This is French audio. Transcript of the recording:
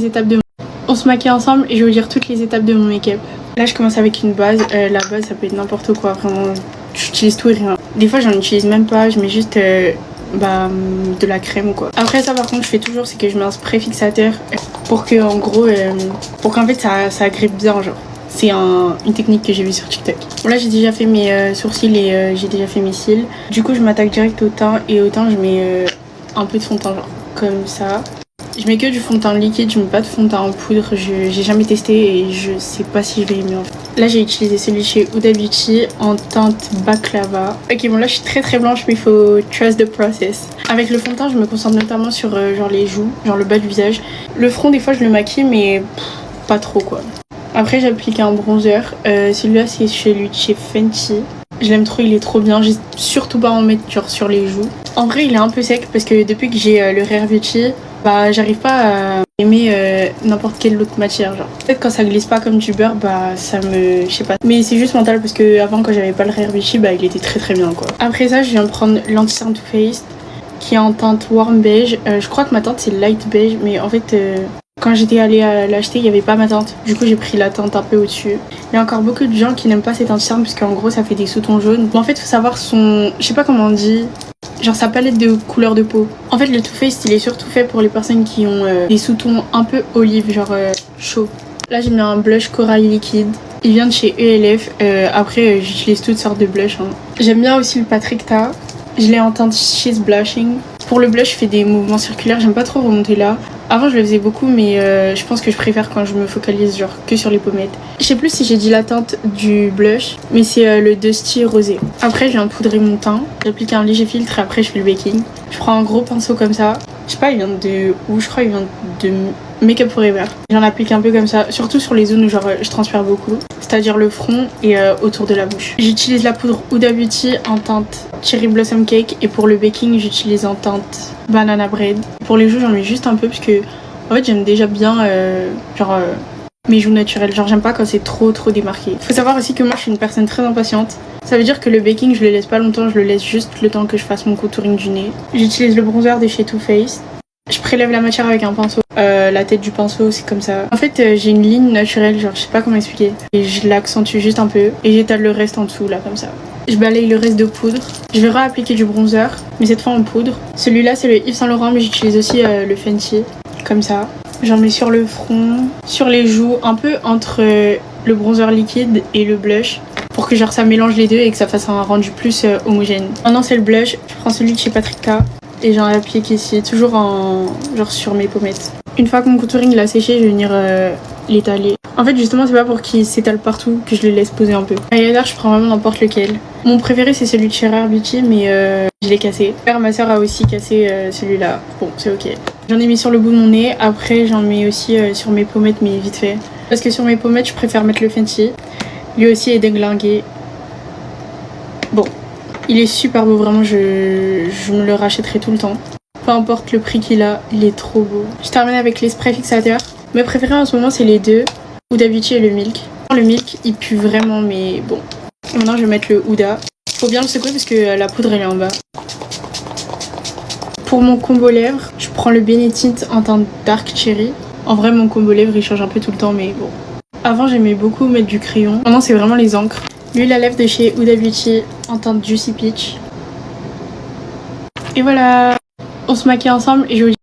Les étapes de... On se maquille ensemble et je vais vous dire toutes les étapes de mon make-up. Là je commence avec une base, la base ça peut être n'importe quoi, vraiment j'utilise tout et rien. Des fois j'en utilise même pas, je mets juste de la crème ou quoi. Après ça par contre je fais toujours c'est que je mets un spray fixateur pour que en gros, pour qu'en fait ça agrippe bien genre. C'est une technique que j'ai vue sur TikTok. Bon, là j'ai déjà fait mes sourcils et j'ai déjà fait mes cils. Du coup je m'attaque direct au teint et au teint je mets un peu de fond de teint genre comme ça. Je mets que du fond de teint liquide, je mets pas de fond de teint en poudre, j'ai jamais testé et je sais pas si je vais aimer en fait. Là j'ai utilisé celui chez Huda Beauty en teinte baklava. Ok bon là je suis très blanche mais il faut trust the process. Avec le fond de teint je me concentre notamment sur genre les joues, genre le bas du visage. Le front des fois je le maquille mais pas trop quoi. Après j'applique un bronzer, celui-là c'est celui de chez Fenty. Je l'aime trop, il est trop bien, j'ai surtout pas à en mettre genre sur les joues. En vrai il est un peu sec parce que depuis que j'ai le Rare Beauty, bah j'arrive pas à aimer n'importe quelle autre matière genre. Peut-être quand ça glisse pas comme du beurre, bah ça me... je sais pas. Mais c'est juste mental parce que avant quand j'avais pas le Rare Beauty, bah il était très bien quoi. Après ça je viens de prendre l'anti-cerne Too Faced qui est en teinte warm beige. Je crois que ma teinte c'est light beige mais en fait... Quand j'étais allée l'acheter, il n'y avait pas ma teinte. Du coup, j'ai pris la teinte un peu au-dessus. Il y a encore beaucoup de gens qui n'aiment pas cette anti-cerne parce qu'en gros, ça fait des sous-tons jaunes. En fait, il faut savoir son... Je sais pas comment on dit... Genre sa palette de couleurs de peau. En fait, le Too Faced, il est surtout fait pour les personnes qui ont des sous-tons un peu olive, genre chaud. Là, j'ai mis un blush corail liquide. Il vient de chez ELF. Après, j'utilise toutes sortes de blushs. Hein. J'aime bien aussi le Patrick Ta. Je l'ai en teinte She's Blushing. Pour le blush, je fais des mouvements circulaires. J'aime pas trop remonter là. Avant je le faisais beaucoup mais je pense que je préfère quand je me focalise genre que sur les pommettes. Je sais plus si j'ai dit la teinte du blush mais c'est le Dusty Rosé. Après je viens poudrer mon teint, j'applique un léger filtre et après je fais le baking. Je prends un gros pinceau comme ça, je sais pas il vient de où, je crois il vient de Make Up Forever. J'en applique un peu comme ça, surtout sur les zones où genre je transpire beaucoup, c'est-à-dire le front et autour de la bouche. J'utilise la poudre Huda Beauty en teinte Cherry Blossom Cake et pour le baking j'utilise en teinte Banana Bread. Pour les joues j'en mets juste un peu parce que en fait j'aime déjà bien mes joues naturelles, genre j'aime pas quand c'est trop démarqué. Faut savoir aussi que moi je suis une personne très impatiente. Ça veut dire que le baking je le laisse pas longtemps, je le laisse juste le temps que je fasse mon contouring du nez. J'utilise le bronzer de chez Too Faced. Je prélève la matière avec un pinceau. La tête du pinceau c'est comme ça. En fait j'ai une ligne naturelle, genre je sais pas comment expliquer. Et je l'accentue juste un peu et j'étale le reste en dessous là comme ça. Je balaye le reste de poudre. Je vais réappliquer du bronzer, mais cette fois en poudre. Celui-là c'est le Yves Saint Laurent mais j'utilise aussi le Fenty. Comme ça. J'en mets sur le front, sur les joues, un peu entre le bronzer liquide et le blush. Pour que genre ça mélange les deux et que ça fasse un rendu plus homogène. Maintenant c'est le blush, je prends celui de chez Patrick Ta et j'en applique ici, toujours genre sur mes pommettes. Une fois que mon contouring il a séché, je vais venir l'étaler. En fait justement c'est pas pour qu'il s'étale partout que je le laisse poser un peu. Eyeliner je prends vraiment n'importe lequel. Mon préféré c'est celui de chez Rare Beauty mais je l'ai cassé. Ma soeur a aussi cassé celui-là. Bon c'est ok. J'en ai mis sur le bout de mon nez, après j'en mets aussi sur mes pommettes mais vite fait. Parce que sur mes pommettes je préfère mettre le Fenty. Lui aussi est déglingué. Bon, il est super beau vraiment, je me le rachèterai tout le temps. Peu importe le prix qu'il a, il est trop beau. Je termine avec les sprays fixateurs. Mes préférés en ce moment c'est les deux, Huda Beauty et le Milk. Le Milk il pue vraiment mais bon. Et maintenant je vais mettre le Huda. Faut bien le secouer parce que la poudre elle est en bas. Pour mon combo lèvres, je prends le Benetint en teinte Dark Cherry. En vrai mon combo lèvres il change un peu tout le temps mais bon. Avant j'aimais beaucoup mettre du crayon. Maintenant c'est vraiment les encres. L'huile à lèvres de chez Huda Beauty en teinte Juicy Peach. Et voilà. On se maquille ensemble et je vous dis